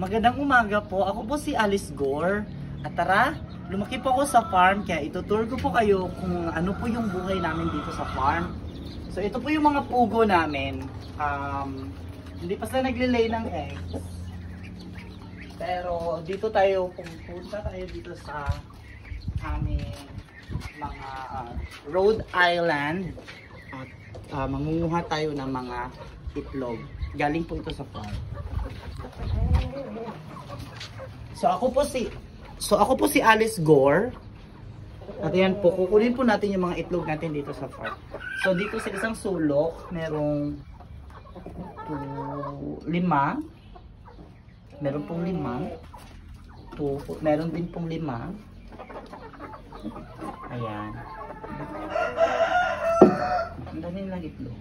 Magandang umaga po. Ako po si Alice Gore. At tara, lumaki po ako sa farm kaya itutur ko po kayo kung ano po yung buhay namin dito sa farm. So ito po yung mga pugo namin. Hindi pa sila naglilay ng eggs. Pero dito tayo, pupunta tayo dito sa aming mga Rhode Island. At mangunguha tayo ng mga itlog. Galing po ito sa farm. So ako po si Alice Gore. At yan po, kukunin po natin yung mga itlog natin dito sa farm. So dito sa isang sulok, merong 5. Meron pong 5. Meron din pong 5. Ayan. Ang dami nilang itlog.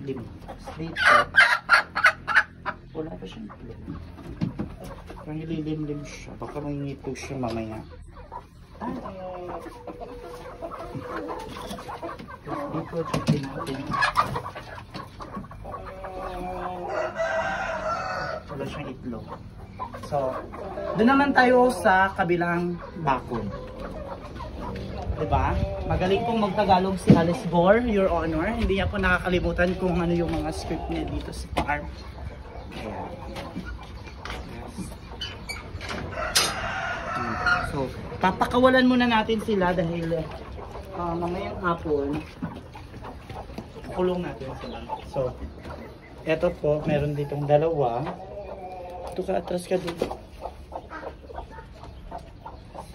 5. Dito. Wala pa siyang itlog. Parang ililimlim siya. Baka mangingito siya mamaya. Dito, check natin. Wala siyang itlog. So, doon naman tayo sa kabilang bakod. Diba? Magaling pong magtagalog si Alice Gore, Your Honor. Hindi niya po nakakalimutan kung ano yung mga script niya dito sa farm. Ayan. So, papakawalan muna natin sila dahil mamayang hapon kulong natin sila. So, eto po, meron ditong 2. Ito ka, atras ka dito.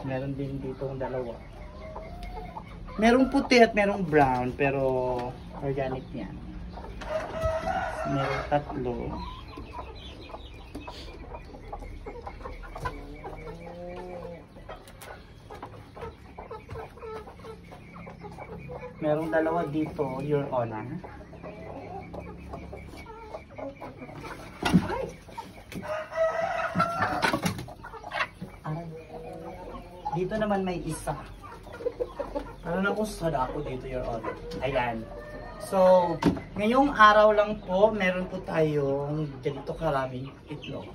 Meron din ditong 2. Merong puti at merong brown, pero organic yan. Merong 3. Merong 2 dito, Your Honor. Dito naman may isa. Ano na kung sada ako dito, Your Honor. Ayan. So, ngayong araw lang po, meron po tayong ganito karaming itlog.